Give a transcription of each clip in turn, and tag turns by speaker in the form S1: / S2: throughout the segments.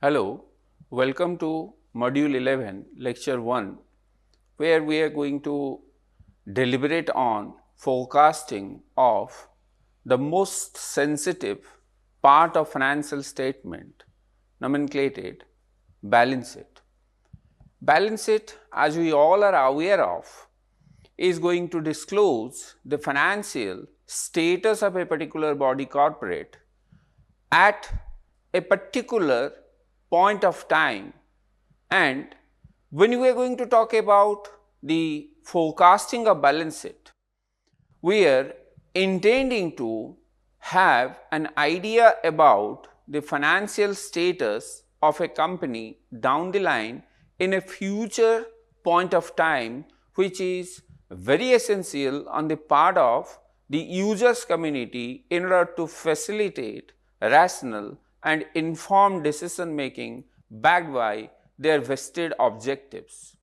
S1: Hello, welcome to Module 11, Lecture 1, where we are going to deliberate on forecasting of the most sensitive part of financial statement, nomenclated balance sheet. Balance sheet, as we all are aware of, is going to disclose the financial status of a particular body corporate at a particular point of time. And when we are going to talk about the forecasting of balance sheet, we are intending to have an idea about the financial status of a company down the line in a future point of time, which is very essential on the part of the users community in order to facilitate rational and informed decision making backed by their vested objectives.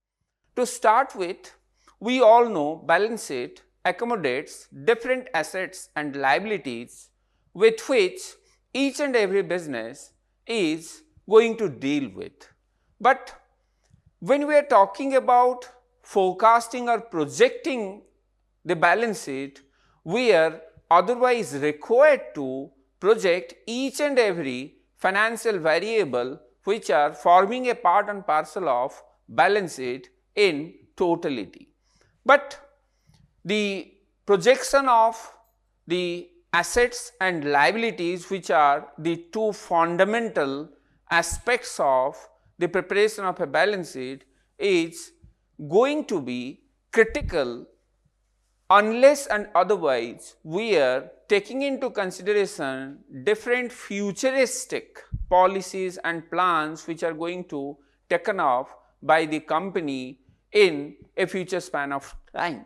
S1: To start with, we all know balance sheet accommodates different assets and liabilities with which each and every business is going to deal with. But when we are talking about forecasting or projecting the balance sheet, we are otherwise required to project each and every financial variable which are forming a part and parcel of balance sheet in totality. But the projection of the assets and liabilities, which are the two fundamental aspects of the preparation of a balance sheet, is going to be critical unless and otherwise we are taking into consideration different futuristic policies and plans which are going to taken off by the company in a future span of time.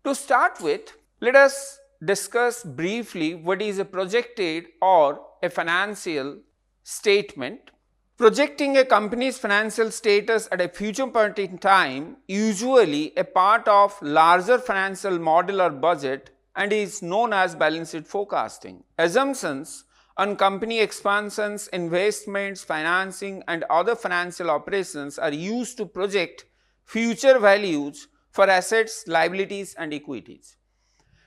S1: To start with, let us discuss briefly what is a projected or a financial statement. Projecting a company's financial status at a future point in time, usually a part of larger financial model or budget, and is known as balance sheet forecasting. Assumptions on company expansions, investments, financing and other financial operations are used to project future values for assets, liabilities and equities.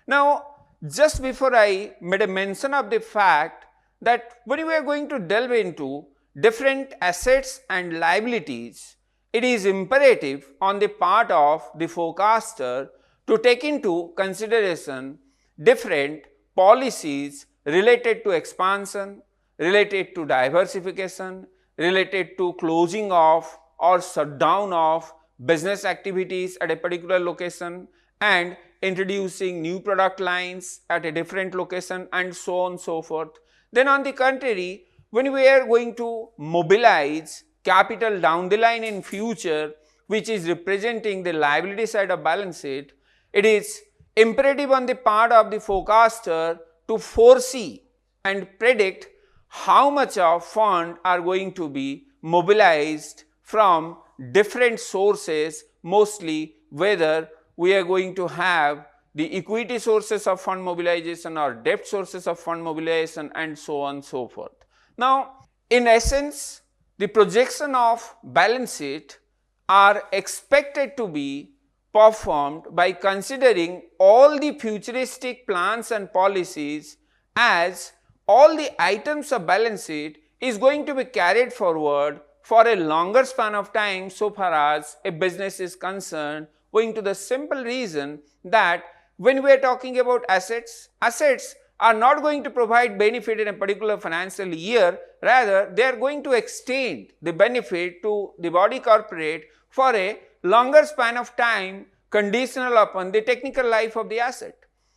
S1: Now, just before I made a mention of the fact that when we are going to delve into different assets and liabilities, it is imperative on the part of the forecaster to take into consideration different policies related to expansion, related to diversification, related to closing off or shutdown of business activities at a particular location and introducing new product lines at a different location and so on and so forth. Then on the contrary, when we are going to mobilize capital down the line in future, which is representing the liability side of balance sheet, it is imperative on the part of the forecaster to foresee and predict how much of fund are going to be mobilized from different sources, mostly whether we are going to have the equity sources of fund mobilization or debt sources of fund mobilization and so on and so forth. Now, in essence, the projection of balance sheet are expected to be performed by considering all the futuristic plans and policies, as all the items of balance sheet is going to be carried forward for a longer span of time so far as a business is concerned, owing to the simple reason that when we are talking about assets are not going to provide benefit in a particular financial year, rather they are going to extend the benefit to the body corporate for a longer span of time conditional upon the technical life of the asset.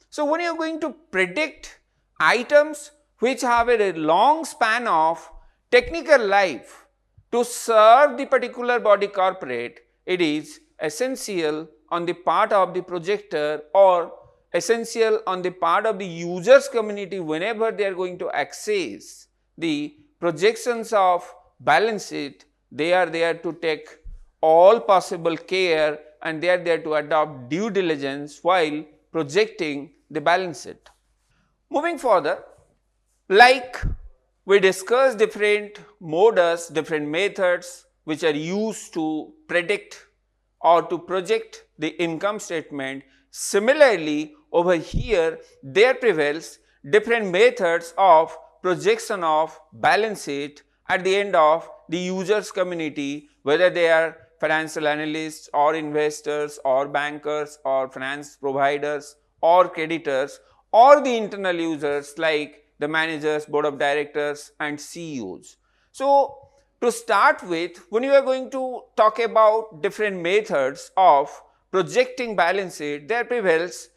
S1: So when you are going to predict items which have a long span of technical life to serve the particular body corporate, it is essential on the part of the projector or essential on the part of the users community whenever they are going to access the projections of balance sheet, they are there to take all possible care and they are there to adopt due diligence while projecting the balance sheet. Moving further, like we discussed different modus, different methods which are used to predict or to project the income statement. Similarly, over here there prevails different methods of projection of balance sheet at the end of the users community, whether they are financial analysts or investors or bankers or finance providers or creditors or the internal users like the managers, board of directors and CEOs. So, to start with, when you are going to talk about different methods of projecting balance sheet, there prevails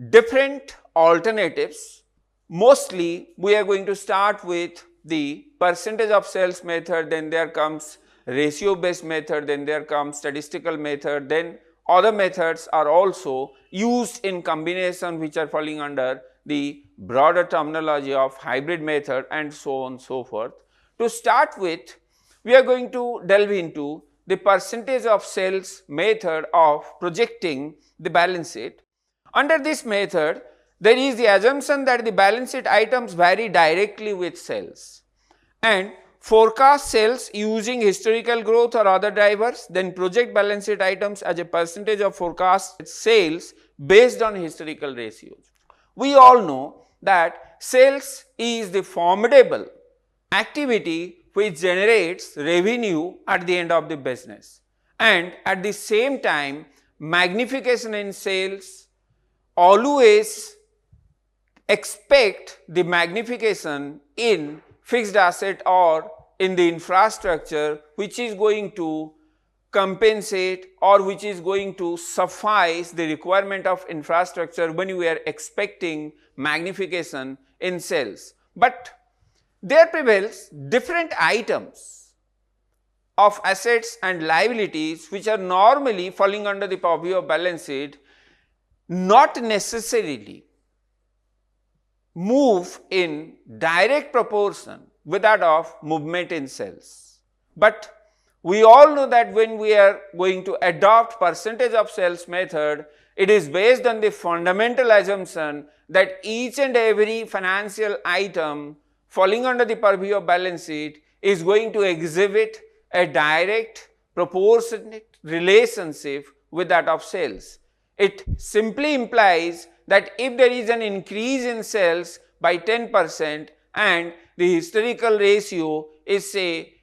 S1: different alternatives. Mostly we are going to start with the percentage of sales method, then there comes ratio based method, then there comes statistical method, then other methods are also used in combination which are falling under the broader terminology of hybrid method and so on and so forth. To start with, we are going to delve into the percentage of sales method of projecting the balance sheet. Under this method, there is the assumption that the balance sheet items vary directly with sales and forecast sales using historical growth or other drivers, then project balance sheet items as a percentage of forecast sales based on historical ratios. We all know that sales is the formidable activity which generates revenue at the end of the business, and at the same time magnification in sales always expect the magnification in fixed asset or in the infrastructure which is going to compensate or which is going to suffice the requirement of infrastructure when we are expecting magnification in sales. But there prevails different items of assets and liabilities which are normally falling under the purview of balance sheet, not necessarily move in direct proportion with that of movement in sales. But we all know that when we are going to adopt percentage of sales method, it is based on the fundamental assumption that each and every financial item falling under the purview of balance sheet is going to exhibit a direct proportionate relationship with that of sales. It simply implies that if there is an increase in sales by 10% and the historical ratio is say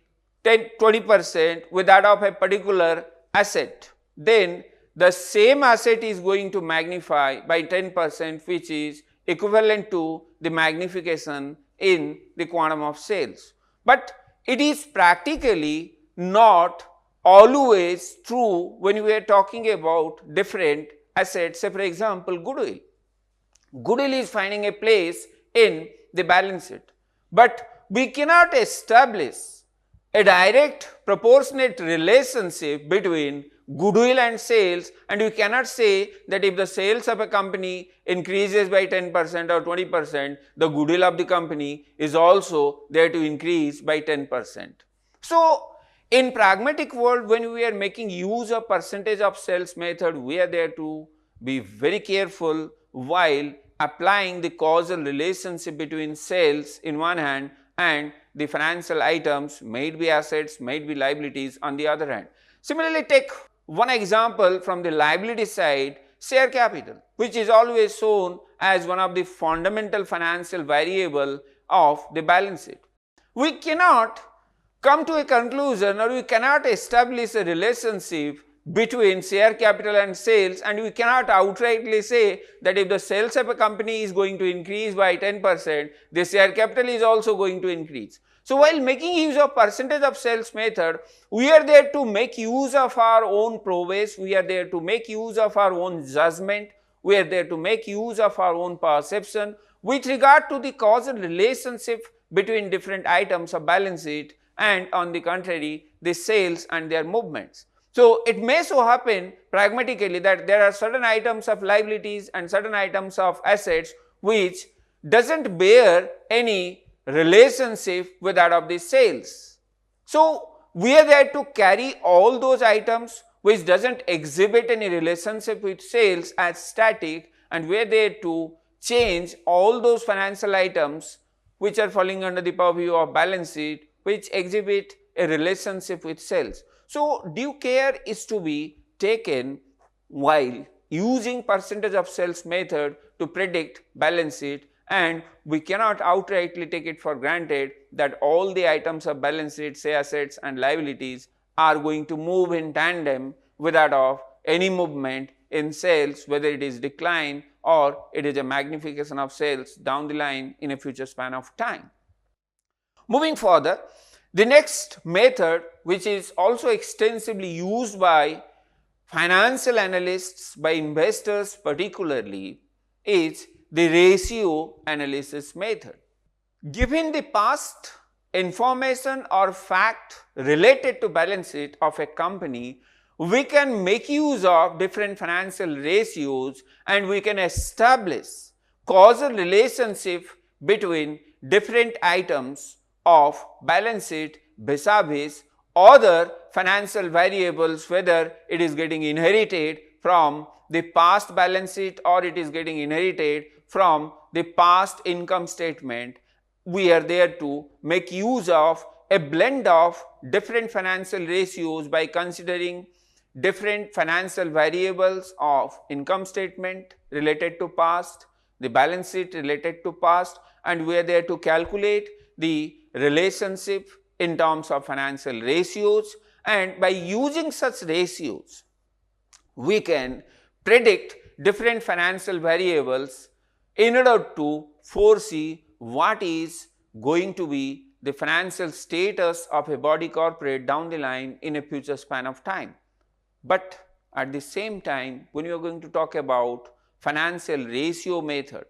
S1: 20% with that of a particular asset, then the same asset is going to magnify by 10%, which is equivalent to the magnification in the quantum of sales. But it is practically not always true when we are talking about different assets. Say for example, goodwill. Goodwill is finding a place in the balance sheet, but we cannot establish a direct proportionate relationship between goodwill and sales, and we cannot say that if the sales of a company increases by 10% or 20%, the goodwill of the company is also there to increase by 10%. So, in pragmatic world, when we are making use of percentage of sales method, we are there to be very careful while applying the causal relationship between sales in one hand and the financial items, might be assets, might be liabilities on the other hand. Similarly, take one example from the liability side, share capital, which is always shown as one of the fundamental financial variable of the balance sheet. We cannot come to a conclusion or we cannot establish a relationship between share capital and sales, and we cannot outrightly say that if the sales of a company is going to increase by 10%, the share capital is also going to increase. So, while making use of percentage of sales method, we are there to make use of our own prowess, we are there to make use of our own judgment, we are there to make use of our own perception with regard to the causal relationship between different items of balance sheet and on the contrary the sales and their movements. So, it may so happen pragmatically that there are certain items of liabilities and certain items of assets which does not bear any relationship with that of the sales. So, we are there to carry all those items which does not exhibit any relationship with sales as static, and we are there to change all those financial items which are falling under the purview of balance sheet, which exhibit a relationship with sales. So, due care is to be taken while using percentage of sales method to predict balance sheet, and we cannot outrightly take it for granted that all the items of balance sheet, say assets and liabilities, are going to move in tandem with that of any movement in sales, whether it is decline or it is a magnification of sales down the line in a future span of time. Moving further, the next method, which is also extensively used by financial analysts, by investors particularly, is the ratio analysis method. Given the past information or fact related to balance sheet of a company, we can make use of different financial ratios and we can establish causal relationship between different items of balance sheet vis-a-vis other financial variables, whether it is getting inherited from the past balance sheet or it is getting inherited from the past income statement. We are there to make use of a blend of different financial ratios by considering different financial variables of income statement related to past, the balance sheet related to past, and we are there to calculate the relationship in terms of financial ratios, and by using such ratios we can predict different financial variables in order to foresee what is going to be the financial status of a body corporate down the line in a future span of time. But at the same time, when you are going to talk about financial ratio method,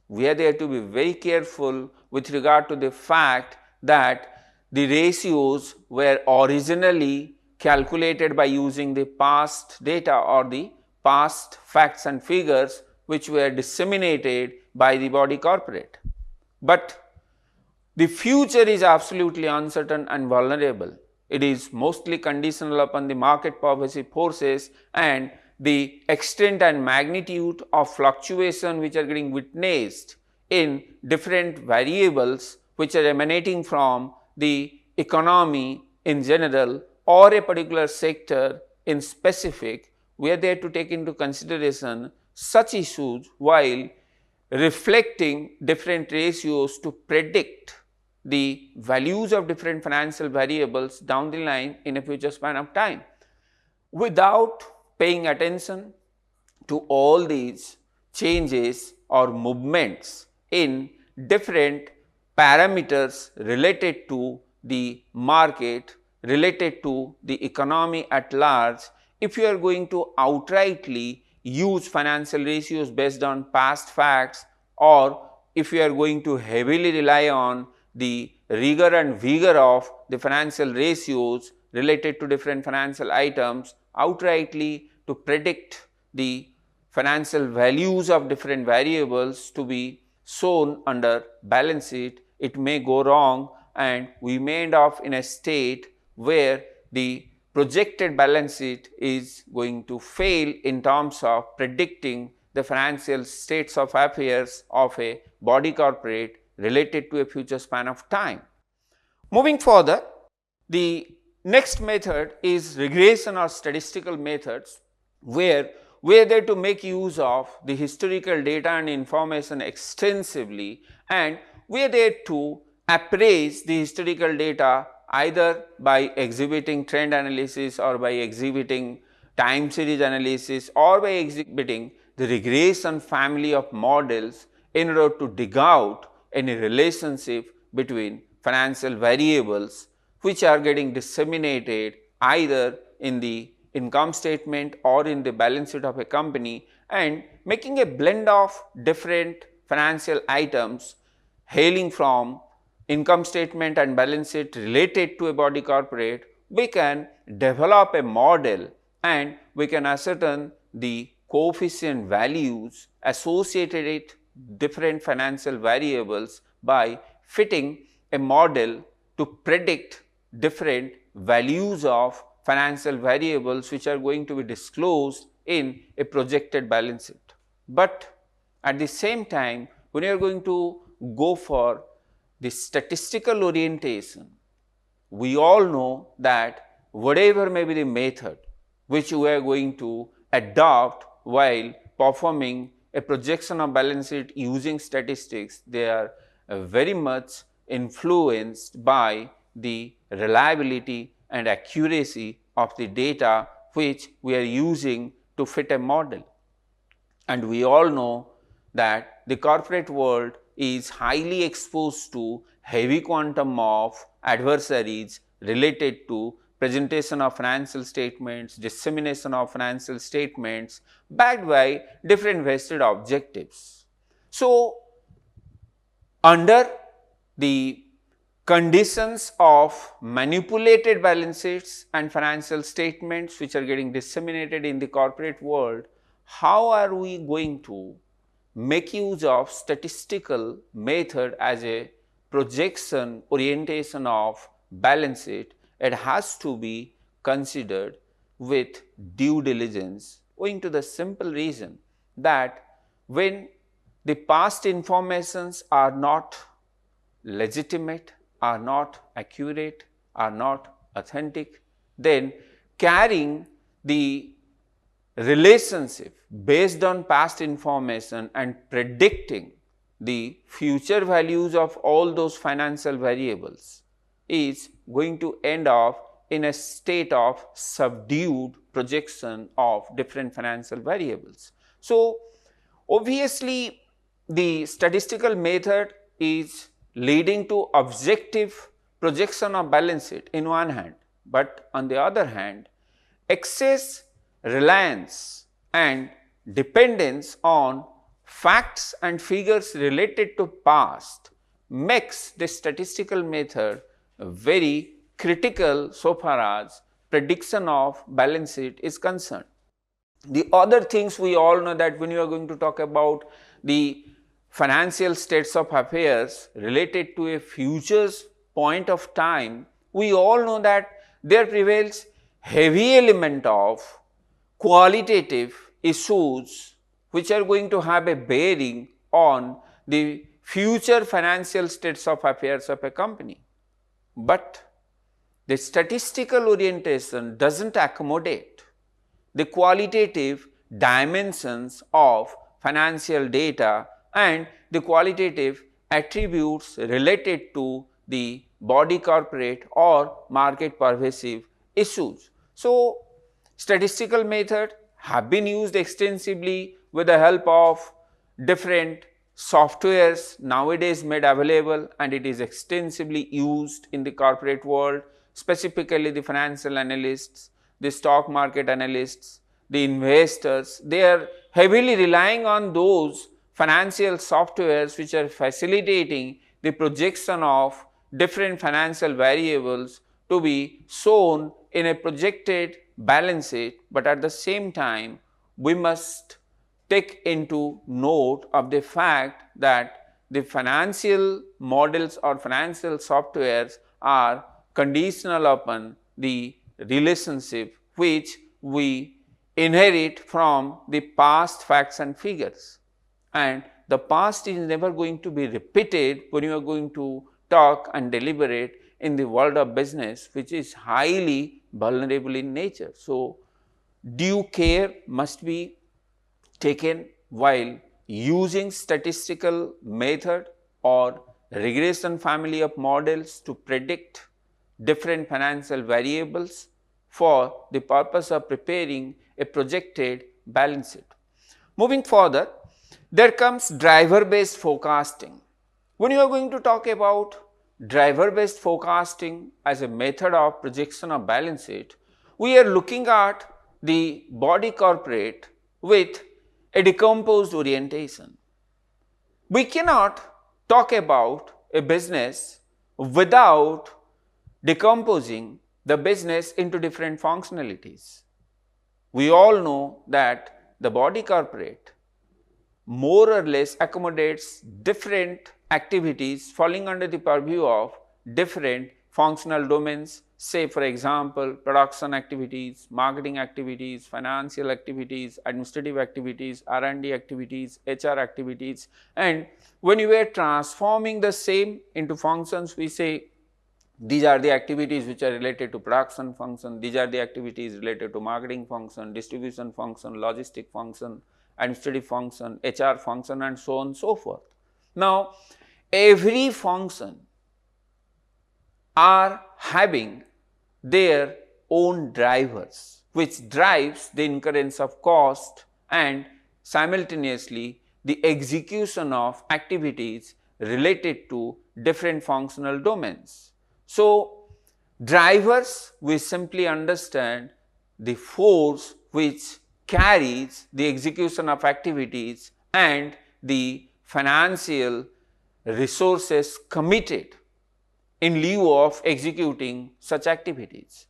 S1: we are there to be very careful with regard to the fact that the ratios were originally calculated by using the past data or the past facts and figures which were disseminated by the body corporate. But the future is absolutely uncertain and vulnerable. It is mostly conditional upon the market pervasive forces and the extent and magnitude of fluctuation which are getting witnessed in different variables which are emanating from the economy in general or a particular sector in specific. We are there to take into consideration such issues while reflecting different ratios to predict the values of different financial variables down the line in a future span of time. Without paying attention to all these changes or movements in different parameters related to the market, related to the economy at large, if you are going to outrightly use financial ratios based on past facts, or if you are going to heavily rely on the rigor and vigor of the financial ratios related to different financial items outrightly to predict the financial values of different variables to be shown under balance sheet, it may go wrong and we may end up in a state where the projected balance sheet is going to fail in terms of predicting the financial states of affairs of a body corporate related to a future span of time. Moving further, the next method is regression or statistical methods, where we are there to make use of the historical data and information extensively, and we are there to appraise the historical data either by exhibiting trend analysis or by exhibiting time series analysis or by exhibiting the regression family of models in order to dig out any relationship between financial variables which are getting disseminated either in the income statement or in the balance sheet of a company, and making a blend of different financial items hailing from income statement and balance sheet related to a body corporate, we can develop a model and we can ascertain the coefficient values associated with different financial variables by fitting a model to predict different values of financial variables which are going to be disclosed in a projected balance sheet. But at the same time, when you are going to go for the statistical orientation, we all know that whatever may be the method which we are going to adopt while performing a projection of balance sheet using statistics, they are very much influenced by the reliability and accuracy of the data which we are using to fit a model. And we all know that the corporate world is highly exposed to heavy quantum of adversaries related to presentation of financial statements, dissemination of financial statements backed by different vested objectives. So, under the conditions of manipulated balance sheets and financial statements which are getting disseminated in the corporate world, how are we going to make use of statistical method as a projection orientation of balance sheet? It has to be considered with due diligence, owing to the simple reason that when the past informations are not legitimate, are not accurate, are not authentic, then carrying the relationship based on past information and predicting the future values of all those financial variables is going to end up in a state of subdued projection of different financial variables. So, obviously, the statistical method is leading to objective projection of balance sheet in one hand, but on the other hand, excess reliance and dependence on facts and figures related to past makes the statistical method very critical so far as prediction of balance sheet is concerned. The other things we all know that when you are going to talk about the financial states of affairs related to a future's point of time, we all know that there prevails heavy element of qualitative issues which are going to have a bearing on the future financial states of affairs of a company. But the statistical orientation doesn't accommodate the qualitative dimensions of financial data and the qualitative attributes related to the body corporate or market pervasive issues. So, statistical method have been used extensively with the help of different softwares nowadays made available, and it is extensively used in the corporate world, specifically the financial analysts, the stock market analysts, the investors. They are heavily relying on those financial softwares which are facilitating the projection of different financial variables to be shown in a projected balance sheet, but at the same time we must take into note of the fact that the financial models or financial softwares are conditional upon the relationship which we inherit from the past facts and figures, and the past is never going to be repeated when you are going to talk and deliberate in the world of business, which is highly vulnerable in nature. So, due care must be taken while using statistical method or regression family of models to predict different financial variables for the purpose of preparing a projected balance sheet. Moving further, there comes driver based forecasting. When you are going to talk about driver based forecasting as a method of projection of balance sheet, we are looking at the body corporate with a decomposed orientation. We cannot talk about a business without decomposing the business into different functionalities. We all know that the body corporate more or less accommodates different activities falling under the purview of different functional domains, say for example, production activities, marketing activities, financial activities, administrative activities, R&D activities, HR activities, and when you are transforming the same into functions, we say these are the activities which are related to production function, these are the activities related to marketing function, distribution function, logistic function, administrative function, HR function, and so on and so forth. Now, every function are having their own drivers, which drives the incurrence of cost and simultaneously the execution of activities related to different functional domains. So, drivers, we simply understand the force which carries the execution of activities and the financial resources committed in lieu of executing such activities.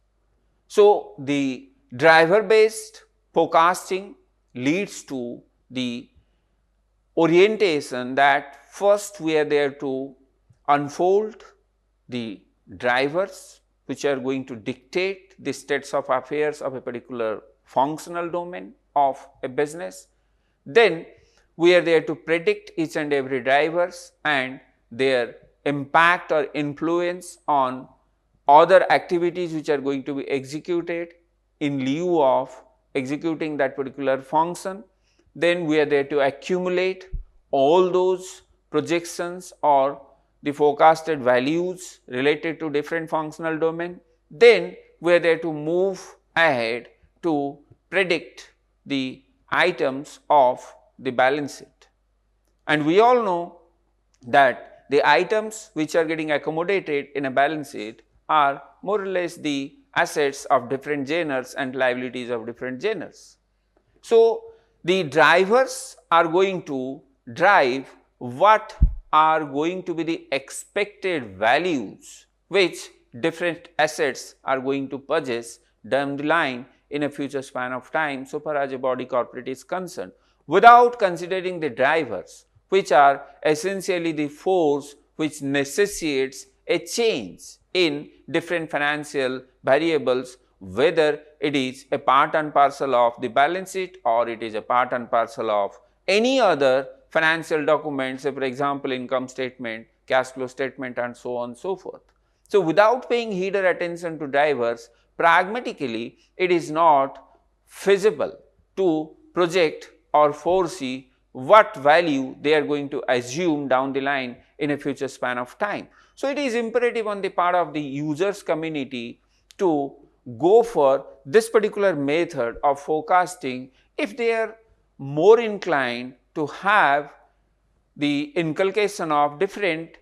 S1: So, the driver based forecasting leads to the orientation that first we are there to unfold the drivers which are going to dictate the states of affairs of a particular functional domain of a business. Then we are there to predict each and every drivers and their impact or influence on other activities which are going to be executed in lieu of executing that particular function. Then we are there to accumulate all those projections or the forecasted values related to different functional domain. Then we are there to move ahead to predict the items of the balance sheet. And we all know that the items which are getting accommodated in a balance sheet are more or less the assets of different genres and liabilities of different genres. So, the drivers are going to drive what are going to be the expected values which different assets are going to possess down the line in a future span of time, so far as a body corporate is concerned, without considering the drivers which are essentially the force which necessitates a change in different financial variables, whether it is a part and parcel of the balance sheet or it is a part and parcel of any other financial documents, say for example income statement, cash flow statement, and so on and so forth. So, without paying heed or attention to drivers, pragmatically it is not feasible to project or foresee what value they are going to assume down the line in a future span of time. So, it is imperative on the part of the users community to go for this particular method of forecasting if they are more inclined to have the inculcation of different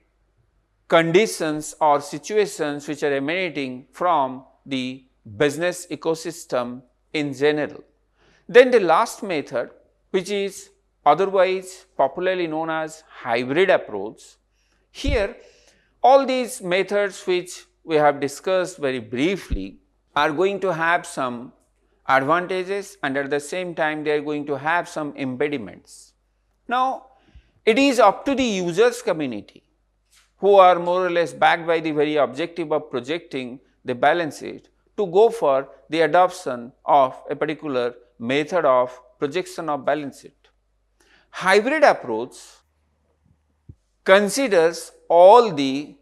S1: conditions or situations which are emanating from the business ecosystem in general. Then the last method, which is otherwise popularly known as hybrid approach. Here all these methods which we have discussed very briefly are going to have some advantages and at the same time they are going to have some impediments. Now, it is up to the users community who are more or less backed by the very objective of projecting the balance sheet to go for the adoption of a particular method of projection of balance sheet. Hybrid approach considers all the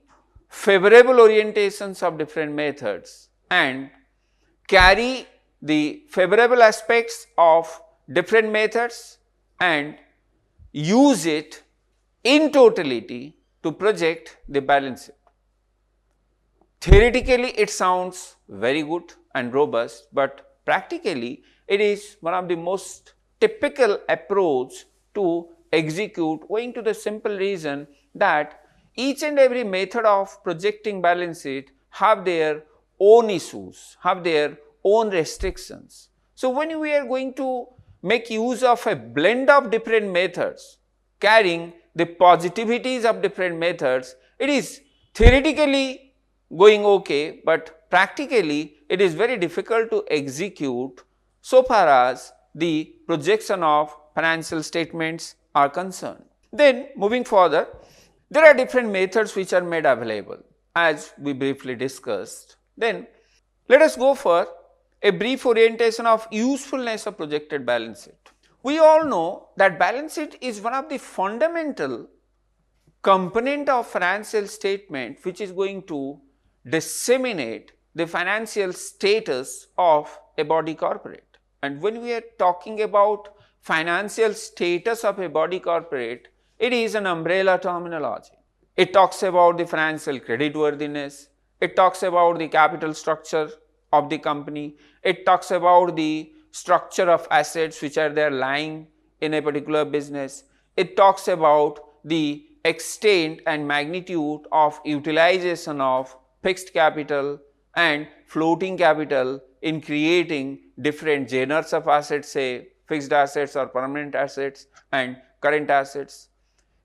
S1: favorable orientations of different methods and carry the favorable aspects of different methods and use it in totality to project the balance sheet. Theoretically it sounds very good and robust, but practically it is one of the most typical approach to execute, owing to the simple reason that each and every method of projecting balance sheet have their own issues, have their own restrictions. So, when we are going to make use of a blend of different methods carrying the positivities of different methods, it is theoretically going okay, but practically it is very difficult to execute so far as the projection of financial statements are concerned. Then moving further, there are different methods which are made available as we briefly discussed. Then let us go for a brief orientation of usefulness of projected balance sheet. We all know that balance sheet is one of the fundamental component of financial statement which is going to disseminate the financial status of a body corporate. And when we are talking about financial status of a body corporate, it is an umbrella terminology. It talks about the financial creditworthiness, it talks about the capital structure of the company, it talks about the structure of assets which are there lying in a particular business, it talks about the extent and magnitude of utilization of fixed capital and floating capital in creating different genres of assets, say fixed assets or permanent assets and current assets.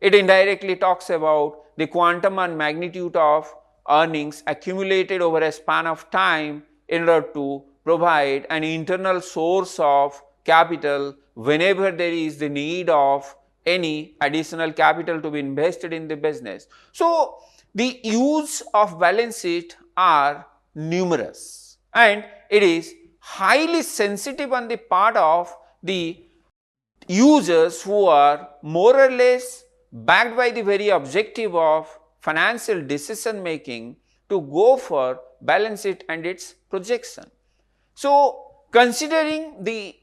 S1: It indirectly talks about the quantum and magnitude of earnings accumulated over a span of time in order to provide an internal source of capital whenever there is the need of any additional capital to be invested in the business. So, the use of balance sheet are numerous and it is highly sensitive on the part of the users who are more or less backed by the very objective of financial decision making to go for balance sheet and its projection. So, considering the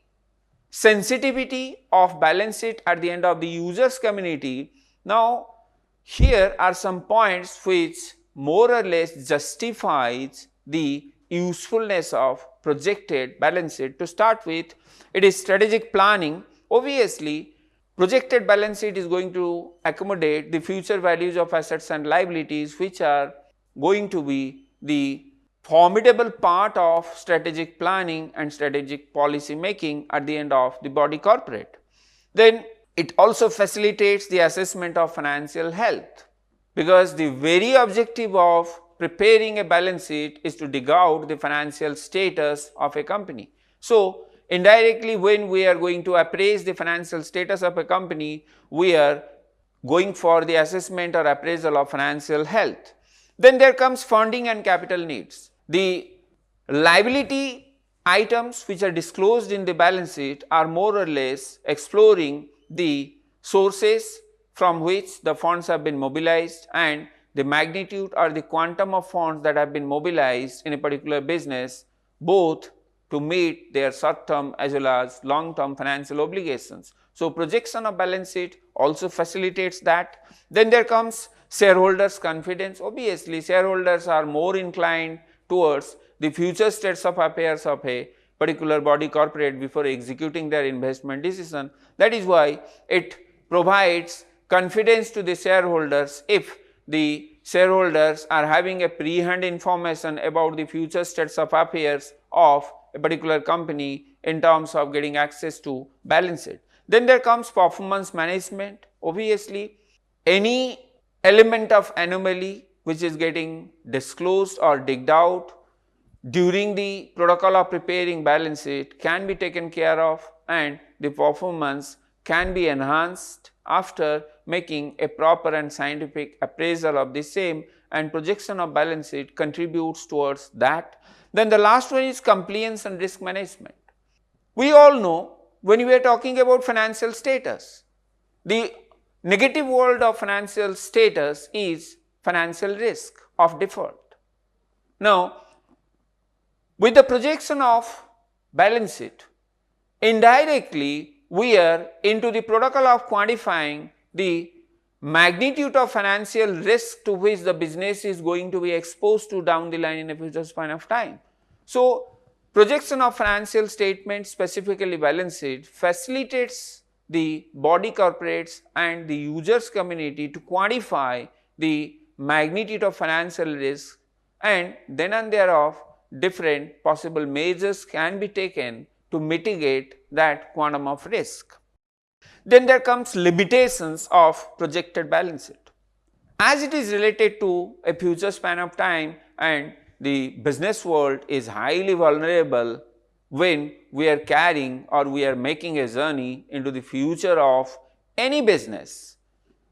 S1: sensitivity of balance sheet at the end of the users community, now here are some points which more or less justifies the usefulness of projected balance sheet. To start with, it is strategic planning. Obviously, projected balance sheet is going to accommodate the future values of assets and liabilities which are going to be the formidable part of strategic planning and strategic policy making at the end of the body corporate. Then it also facilitates the assessment of financial health, because the very objective of preparing a balance sheet is to dig out the financial status of a company. So, indirectly, when we are going to appraise the financial status of a company, we are going for the assessment or appraisal of financial health. Then there comes funding and capital needs. The liability items which are disclosed in the balance sheet are more or less exploring the sources from which the funds have been mobilized and the magnitude or the quantum of funds that have been mobilized in a particular business, both to meet their short-term as well as long-term financial obligations. So, projection of balance sheet also facilitates that. Then there comes shareholders' confidence. Obviously, shareholders are more inclined towards the future states of affairs of a particular body corporate before executing their investment decision. That is why it provides confidence to the shareholders if the shareholders are having a pre-hand information about the future states of affairs of a particular company in terms of getting access to balance sheet. Then there comes performance management. Obviously, any element of anomaly which is getting disclosed or digged out during the protocol of preparing balance sheet can be taken care of and the performance can be enhanced after making a proper and scientific appraisal of the same, and projection of balance sheet contributes towards that. Then the last one is compliance and risk management. We all know when we are talking about financial status, the negative word of financial status is financial risk of default. Now, with the projection of balance sheet, indirectly we are into the protocol of quantifying the magnitude of financial risk to which the business is going to be exposed to down the line in a future span of time. So, projection of financial statement, specifically balance sheet, facilitates the body corporates and the users community to quantify the magnitude of financial risk, and then and thereof different possible measures can be taken to mitigate that quantum of risk. Then there comes limitations of projected balance sheet. As it is related to a future span of time and the business world is highly vulnerable when we are carrying or we are making a journey into the future of any business,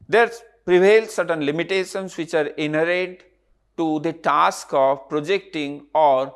S1: there prevail certain limitations which are inherent to the task of projecting or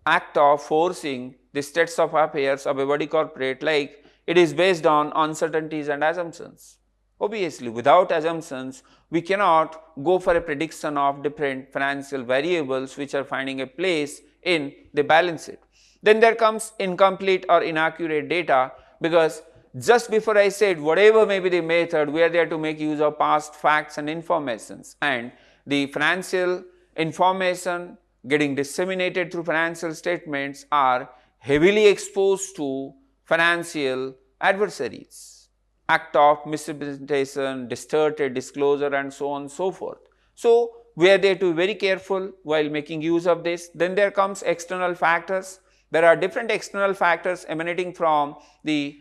S1: act of forcing the states of affairs of a body corporate, like it is based on uncertainties and assumptions. Obviously, without assumptions, we cannot go for a prediction of different financial variables which are finding a place in the balance sheet. Then there comes incomplete or inaccurate data, because just before I said whatever may be the method, we are there to make use of past facts and informations, and the financial information getting disseminated through financial statements are heavily exposed to financial adversaries, act of misrepresentation, distorted disclosure, and so on and so forth. So, we are there to be very careful while making use of this. Then there comes external factors. There are different external factors emanating from the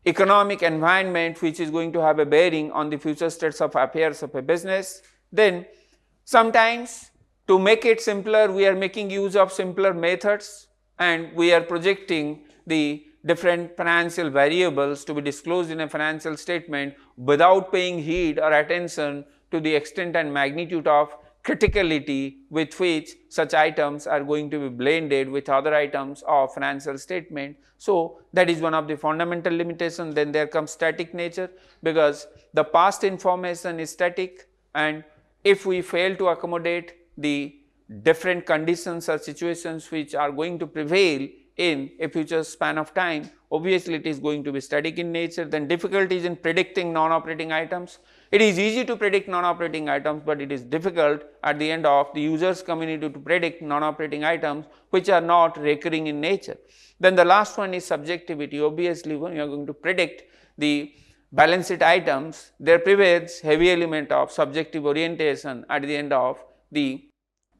S1: economic environment which is going to have a bearing on the future states of affairs of a business. Then sometimes, to make it simpler, we are making use of simpler methods, and we are projecting the different financial variables to be disclosed in a financial statement without paying heed or attention to the extent and magnitude of criticality with which such items are going to be blended with other items of financial statement. So, that is one of the fundamental limitations. Then there comes static nature, because the past information is static, and if we fail to accommodate the different conditions or situations which are going to prevail in a future span of time, obviously it is going to be static in nature. Then difficulties in predicting non-operating items. It is easy to predict non-operating items, but it is difficult at the end of the users community to predict non-operating items which are not recurring in nature. Then the last one is subjectivity. Obviously, when you are going to predict the balance sheet items, there prevails heavy element of subjective orientation at the end of the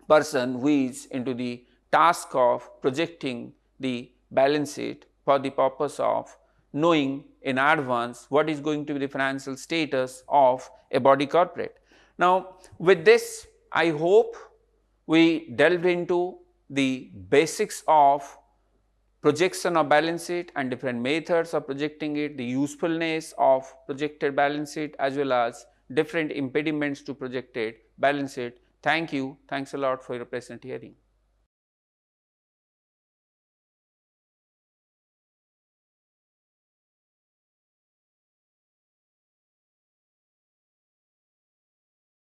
S1: person who is into the task of projecting the balance sheet for the purpose of knowing in advance what is going to be the financial status of a body corporate. Now, with this, I hope we delved into the basics of projection of balance sheet and different methods of projecting it, the usefulness of projected balance sheet, as well as different impediments to projected balance sheet. Thank you. Thanks a lot for your patient hearing.